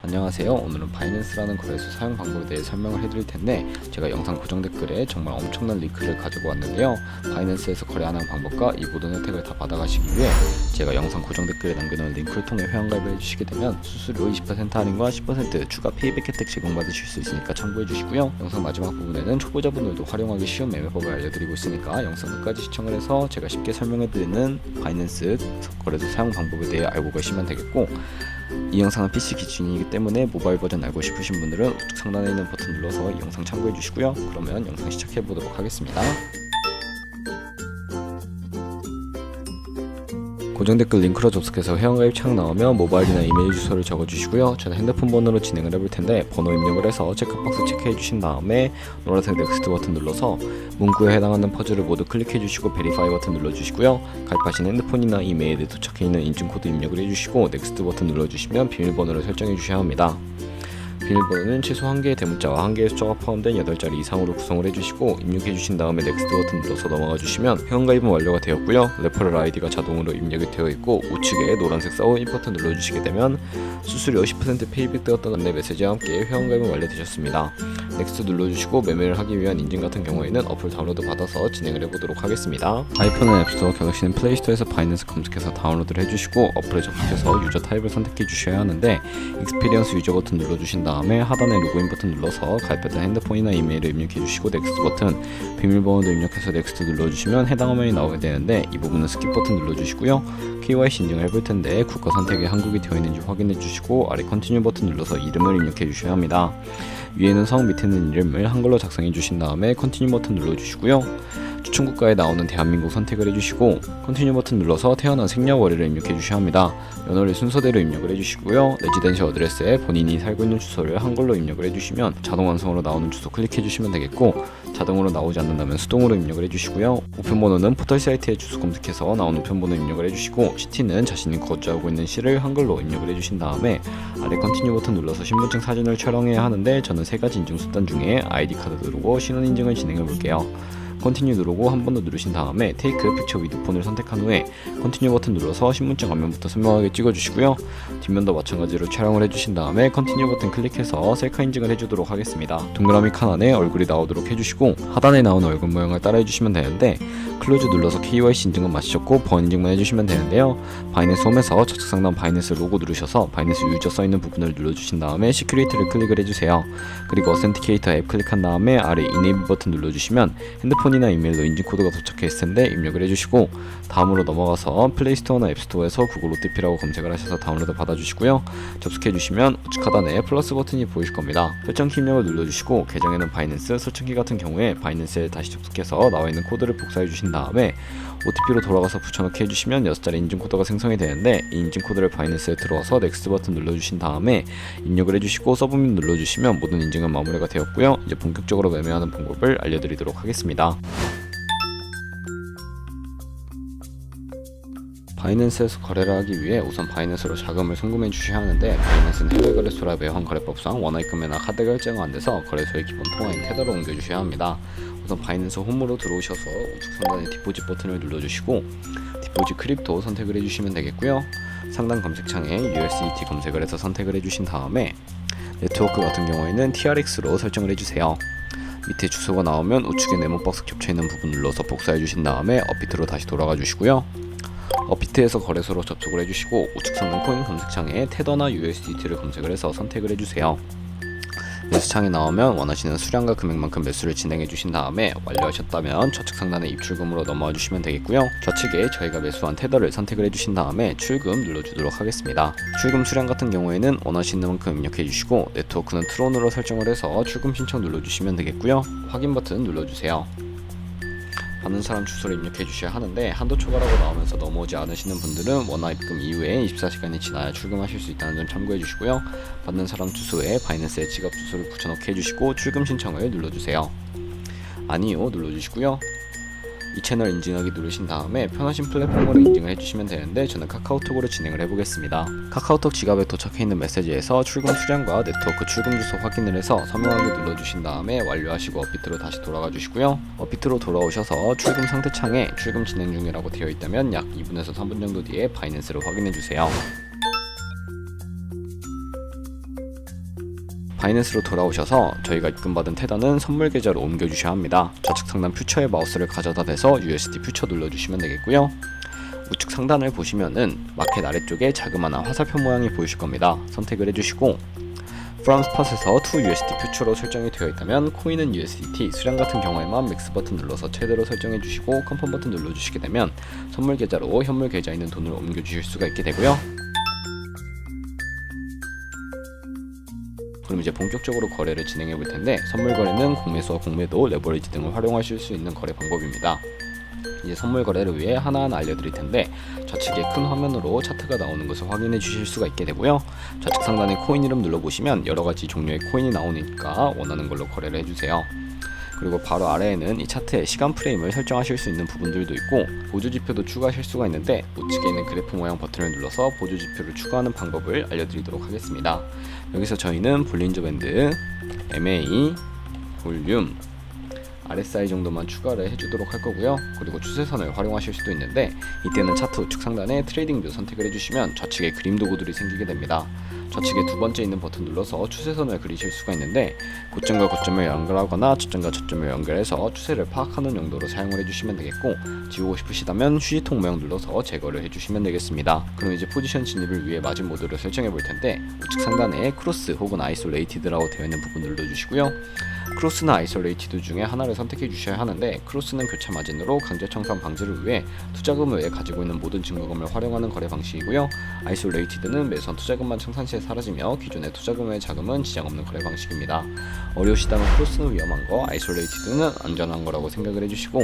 안녕하세요. 오늘은 바이낸스라는 거래소 사용 방법에 대해 설명을 해드릴 텐데, 제가 영상 고정 댓글에 정말 엄청난 링크를 가지고 왔는데요. 바이낸스에서 거래하는 방법과 이 모든 혜택을 다 받아가시기 위해 제가 영상 고정 댓글에 남겨놓은 링크를 통해 회원가입을 해주시게 되면 수수료 20% 할인과 10% 추가 페이백 혜택 제공받으실 수 있으니까 참고해주시고요. 영상 마지막 부분에는 초보자분들도 활용하기 쉬운 매매법을 알려드리고 있으니까 영상 끝까지 시청을 해서 제가 쉽게 설명해드리는 바이낸스 거래소 사용 방법에 대해 알고 계시면 되겠고, 이 영상은 PC 기준이기 때문에 모바일 버전 알고 싶으신 분들은 우측 상단에 있는 버튼 눌러서 이 영상 참고해 주시고요. 그러면 영상 시작해 보도록 하겠습니다. 고정 댓글 링크로 접속해서 회원가입 창 나오면 모바일이나 이메일 주소를 적어주시고요. 저는 핸드폰 번호로 진행을 해볼 텐데, 번호 입력을 해서 체크박스 체크해 주신 다음에 노란색 넥스트 버튼 눌러서 문구에 해당하는 퍼즐을 모두 클릭해 주시고 베리파이 버튼 눌러주시고요. 가입하신 핸드폰이나 이메일에 도착해 있는 인증코드 입력을 해주시고 넥스트 버튼 눌러주시면 비밀번호를 설정해 주셔야 합니다. 비밀번호는 최소 1개의 대문자와 1개의 숫자가 포함된 8자리 이상으로 구성을 해주시고 입력해 주신 다음에 넥스트 버튼 눌러서 넘어가 주시면 회원가입은 완료가 되었고요. 레퍼럴 아이디가 자동으로 입력이 되어 있고, 우측에 노란색 사인인 버튼 눌러주시게 되면 수수료 10% 페이백 되었다는 안내 메시지와 함께 회원가입은 완료되셨습니다. 넥스트 눌러주시고 매매를 하기 위한 인증 같은 경우에는 어플 다운로드 받아서 진행을 해보도록 하겠습니다. 아이폰은 앱스토어, 갤럭시는 플레이스토어에서 바이낸스 검색해서 다운로드를 해주시고 어플에 접속해서 유저 타입을 선택해 주셔야 하는데, 익스피리언스 유저 버튼 눌러주신 다음에 하단에 로그인 버튼 눌러서 가입했던 핸드폰이나 이메일을 입력해 주시고 넥스트 버튼, 비밀번호도 입력해서 넥스트 눌러주시면 해당 화면이 나오게 되는데, 이 부분은 스킵 버튼 눌러주시고요. KYC 인증을 해볼 텐데 국가 선택에 한국이 되어 있는지 확인해 주시고 아래 컨티뉴 버튼 눌러서 이름을 입력해 주셔야 합니다. 위에는 성, 밑에는 이름을 한글로 작성해 주신 다음에 컨티뉴 버튼 눌러주시고요. 추천 국가에 나오는 대한민국 선택을 해주시고 컨티뉴 버튼 눌러서 태어난 생년월일을 입력해 주셔야 합니다. 연월일 순서대로 입력을 해주시고요. 레지던셜 어드레스에 본인이 살고 있는 주소를 한글로 입력을 해주시면 자동 완성으로 나오는 주소 클릭해 주시면 되겠고, 자동으로 나오지 않는다면 수동으로 입력을 해주시고요. 우편번호는 포털 사이트에 주소 검색해서 나온 우편번호 입력을 해주시고, 시티는 자신이 거주하고 있는 시를 한글로 입력을 해주신 다음에 아래 컨티뉴 버튼 눌러서 신분증 사진을 촬영해야 하는데, 저는 3가지 인증 수단 중에 아이디 카드 누르고 신원 인증을 진행해 볼게요. 컨티뉴 누르고 한 번 더 누르신 다음에 테이크 픽처 위드 폰을 선택한 후에 컨티뉴 버튼 눌러서 신분증 앞면부터 선명하게 찍어주시고요. 뒷면도 마찬가지로 촬영을 해주신 다음에 컨티뉴 버튼 클릭해서 셀카 인증을 해주도록 하겠습니다. 동그라미 칸 안에 얼굴이 나오도록 해주시고 하단에 나오는 얼굴 모양을 따라해주시면 되는데, 클로즈 눌러서 KYC 인증은 마치셨고 보안 인증만 해주시면 되는데요. 바이낸스 홈에서 좌측 상단 바이낸스 로고 누르셔서 바이낸스 유저 써있는 부분을 눌러주신 다음에 시큐리티를 클릭을 해주세요. 그리고 어센티케이터 앱 클릭한 다음에 아래 이네이블 버튼 눌러주시면 핸드폰이나 이메일로 인증 코드가 도착해 있을 텐데 입력을 해주시고, 다음으로 넘어가서 플레이스토어나 앱스토어에서 구글 OTP라고 검색을 하셔서 다운로드 받아주시고요. 접속해주시면 우측 하단에 플러스 버튼이 보이실 겁니다. 설정키 입력을 눌러주시고 계정에는 바이낸스, 설정키 같은 경우에 바이낸스에 다시 접속해서 나와있는 코드를 복사해주신 다음에 OTP로 돌아가서 붙여넣기 해주시면 6자리 인증코드가 생성이 되는데, 이 인증코드를 바이낸스에 들어와서 넥스트 버튼 눌러주신 다음에 입력을 해주시고 서브밋 눌러주시면 모든 인증은 마무리가 되었고요. 이제 본격적으로 매매하는 방법을 알려드리도록 하겠습니다. 바이낸스에서 거래를 하기 위해 우선 바이낸스로 자금을 송금해 주셔야 하는데, 바이낸스는 해외 거래소라 외환 거래법상 원화입금이나 카드 결제가 안 돼서 거래소의 기본 통화인 테더로 옮겨 주셔야 합니다. 우선 바이낸스 홈으로 들어오셔서 우측 상단에 디포짓 버튼을 눌러주시고 디포짓 크립토 선택을 해주시면 되겠고요. 상단 검색창에 USDT 검색을 해서 선택을 해주신 다음에 네트워크 같은 경우에는 TRX로 설정을 해주세요. 밑에 주소가 나오면 우측에 네모박스 겹쳐있는 부분 눌러서 복사해 주신 다음에 업비트로 다시 돌아가 주시고요. 업비트에서 거래소로 접속을 해주시고 우측 상단 코인 검색창에 테더나 USDT를 검색을 해서 선택을 해주세요. 매수창이 나오면 원하시는 수량과 금액만큼 매수를 진행해 주신 다음에 완료하셨다면 좌측 상단에 입출금으로 넘어와 주시면 되겠고요. 좌측에 저희가 매수한 테더를 선택을 해주신 다음에 출금 눌러주도록 하겠습니다. 출금 수량 같은 경우에는 원하시는 만큼 입력해 주시고, 네트워크는 트론으로 설정을 해서 출금 신청 눌러주시면 되겠고요. 확인 버튼 눌러주세요. 받는 사람 주소를 입력해 주셔야 하는데, 한도 초과라고 나오면서 넘어오지 않으시는 분들은 원화 입금 이후에 24시간이 지나야 출금하실 수 있다는 점 참고해 주시고요. 받는 사람 주소에 바이낸스의 지갑 주소를 붙여넣기 해주시고 출금 신청을 눌러주세요. 아니요 눌러주시고요. 이 채널 인증하기 누르신 다음에 편하신 플랫폼으로 인증을 해주시면 되는데, 저는 카카오톡으로 진행을 해보겠습니다. 카카오톡 지갑에 도착해 있는 메시지에서 출금 수량과 네트워크 출금 주소 확인을 해서 서명하기 눌러주신 다음에 완료하시고 업비트로 다시 돌아가 주시고요. 업비트로 돌아오셔서 출금 상태 창에 출금 진행 중이라고 되어 있다면 약 2분에서 3분 정도 뒤에 바이낸스를 확인해 주세요. 바이낸스로 돌아오셔서 저희가 입금받은 테더는 선물 계좌로 옮겨주셔야 합니다. 좌측 상단 퓨처에 마우스를 가져다 대서 USD 퓨처 눌러주시면 되겠고요. 우측 상단을 보시면은 마켓 아래쪽에 자그마한 화살표 모양이 보이실 겁니다. 선택을 해주시고 From Spot에서 to USD 퓨처로 설정이 되어 있다면 코인은 USDT, 수량 같은 경우에만 맥스 버튼 눌러서 최대로 설정해 주시고 컨펌 버튼 눌러주시게 되면 선물 계좌로 현물 계좌에 있는 돈을 옮겨 주실 수가 있게 되고요. 그럼 이제 본격적으로 거래를 진행해 볼 텐데, 선물 거래는 공매수와 공매도, 레버리지 등을 활용하실 수 있는 거래 방법입니다. 이제 선물 거래를 위해 하나하나 알려드릴 텐데, 좌측에 큰 화면으로 차트가 나오는 것을 확인해 주실 수가 있게 되고요. 좌측 상단에 코인 이름 눌러보시면 여러가지 종류의 코인이 나오니까 원하는 걸로 거래를 해주세요. 그리고 바로 아래에는 이 차트의 시간 프레임을 설정하실 수 있는 부분들도 있고, 보조 지표도 추가하실 수가 있는데, 우측에 있는 그래프 모양 버튼을 눌러서 보조 지표를 추가하는 방법을 알려드리도록 하겠습니다. 여기서 저희는 볼린저 밴드, MA, 볼륨, RSI 정도만 추가를 해주도록 할 거고요. 그리고 추세선을 활용하실 수도 있는데, 이때는 차트 우측 상단에 트레이딩 뷰 선택을 해주시면 좌측에 그림 도구들이 생기게 됩니다. 좌측에 두 번째 있는 버튼 눌러서 추세선을 그리실 수가 있는데, 고점과 고점을 연결하거나 저점과 저점을 연결해서 추세를 파악하는 용도로 사용을 해주시면 되겠고, 지우고 싶으시다면 휴지통 모양 눌러서 제거를 해주시면 되겠습니다. 그럼 이제 포지션 진입을 위해 마진 모드를 설정해 볼 텐데, 우측 상단에 크로스 혹은 아이솔레이티드라고 되어 있는 부분 눌러주시고요. 크로스나 아이솔레이티드 중에 하나를 선택해 주셔야 하는데, 크로스는 교차 마진으로 강제 청산 방지를 위해 투자금 외에 가지고 있는 모든 증거금을 활용하는 거래 방식이고요. 아이솔레이티드는 매수한 투자금만 청산 시에 사라지며 기존의 투자금 외의 자금은 지장 없는 거래 방식입니다. 어려우시다면 크로스는 위험한 거, 아이솔레이티드는 안전한 거라고 생각을 해주시고,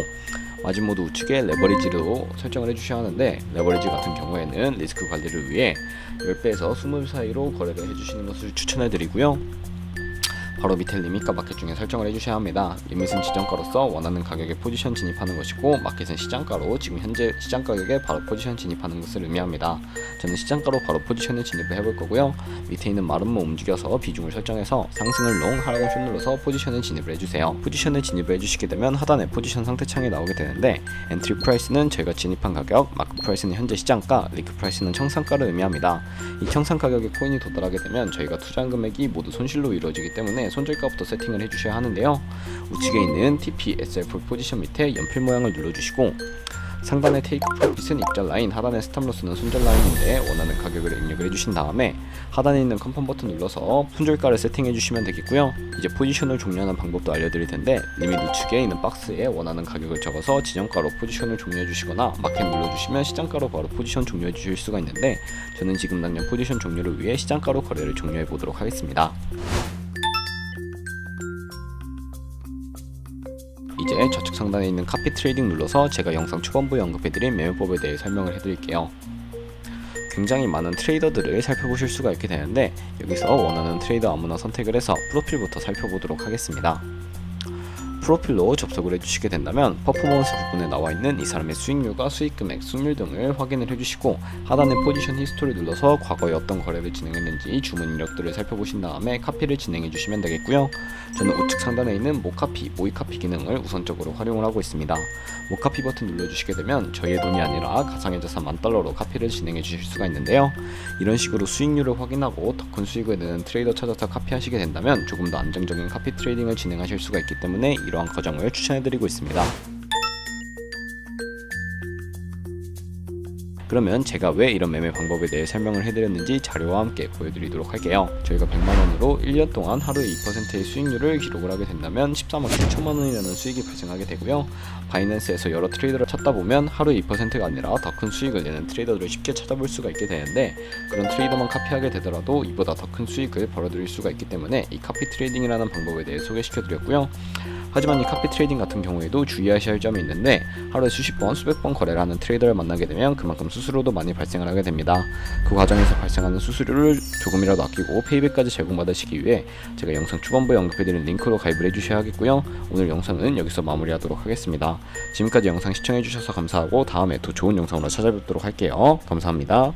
마진 모드 우측에 레버리지로 설정을 해주셔야 하는데, 레버리지 같은 경우에는 리스크 관리를 위해 10배에서 20배 사이로 거래를 해주시는 것을 추천해드리고요. 바로 밑에 리밋과 마켓 중에 설정을 해주셔야 합니다. 리밋은 지정가로서 원하는 가격에 포지션 진입하는 것이고, 마켓은 시장가로 지금 현재 시장 가격에 바로 포지션 진입하는 것을 의미합니다. 저는 시장가로 바로 포지션을 진입을 해볼 거고요. 밑에 있는 마름모 움직여서 비중을 설정해서 상승을 롱, 하락을 숏 눌러서 포지션을 진입을 해주세요. 포지션을 진입을 해주시게 되면 하단에 포지션 상태 창이 나오게 되는데, 엔트리 프라이스는 저희가 진입한 가격, 마크 프라이스는 현재 시장가, 리크 프라이스는 청산가를 의미합니다. 이 청산 가격에 코인이 도달하게 되면 저희가 투자한 금액이 모두 손실로 이루어지기 때문에 손절가부터 세팅을 해주셔야 하는데요. 우측에 있는 TP, SL4 포지션 밑에 연필 모양을 눌러주시고, 상단의 테이크 프로핏은 입절 라인, 하단의 스탑로스는 손절 라인인데 원하는 가격을 입력을 해주신 다음에 하단에 있는 컨펌 버튼 눌러서 손절가를 세팅해 주시면 되겠고요. 이제 포지션을 종료하는 방법도 알려드릴 텐데, 리밋 우측에 있는 박스에 원하는 가격을 적어서 지정가로 포지션을 종료해 주시거나 마켓 눌러주시면 시장가로 바로 포지션 종료해 주실 수가 있는데, 저는 지금 당장 포지션 종료를 위해 시장가로 거래를 종료해 보도록 하겠습니다. 이제 좌측 상단에 있는 카피 트레이딩 눌러서 제가 영상 초반부에 언급해드린 매매법에 대해 설명을 해드릴게요. 굉장히 많은 트레이더들을 살펴보실 수가 있게 되는데, 여기서 원하는 트레이더 아무나 선택을 해서 프로필부터 살펴보도록 하겠습니다. 프로필로 접속을 해주시게 된다면 퍼포먼스 부분에 나와 있는 이 사람의 수익률과 수익금액, 수익률 등을 확인을 해주시고, 하단의 포지션 히스토리 눌러서 과거에 어떤 거래를 진행했는지 주문 이력들을 살펴보신 다음에 카피를 진행해 주시면 되겠고요. 저는 우측 상단에 있는 모카피, 모이카피 기능을 우선적으로 활용을 하고 있습니다. 모카피 버튼 눌러주시게 되면 저희의 돈이 아니라 가상의 자산 $10,000로 카피를 진행해 주실 수가 있는데요. 이런 식으로 수익률을 확인하고 더 큰 수익을 내는 트레이더 찾아서 카피하시게 된다면 조금 더 안정적인 카피 트레이딩을 진행하실 수가 있기 때문에 이러한 과정을 추천해드리고 있습니다. 그러면 제가 왜 이런 매매 방법에 대해 설명을 해드렸는지 자료와 함께 보여드리도록 할게요. 저희가 100만원으로 1년 동안 하루에 2%의 수익률을 기록을 하게 된다면 14만 7천만원이라는 수익이 발생하게 되고요. 바이낸스에서 여러 트레이더를 찾다 보면 하루에 2%가 아니라 더 큰 수익을 내는 트레이더들을 쉽게 찾아볼 수가 있게 되는데, 그런 트레이더만 카피하게 되더라도 이보다 더 큰 수익을 벌어들일 수가 있기 때문에 이 카피 트레이딩이라는 방법에 대해 소개시켜드렸고요. 하지만 이 카피 트레이딩 같은 경우에도 주의하셔야 할 점이 있는데, 하루에 수십 번, 수백 번 거래를 하는 트레이더를 만나게 되면 그만큼 수수료도 많이 발생을 하게 됩니다. 그 과정에서 발생하는 수수료를 조금이라도 아끼고 페이백까지 제공받으시기 위해 제가 영상 초반부에 언급해드린 링크로 가입을 해주셔야 하겠고요. 오늘 영상은 여기서 마무리하도록 하겠습니다. 지금까지 영상 시청해주셔서 감사하고 다음에 더 좋은 영상으로 찾아뵙도록 할게요. 감사합니다.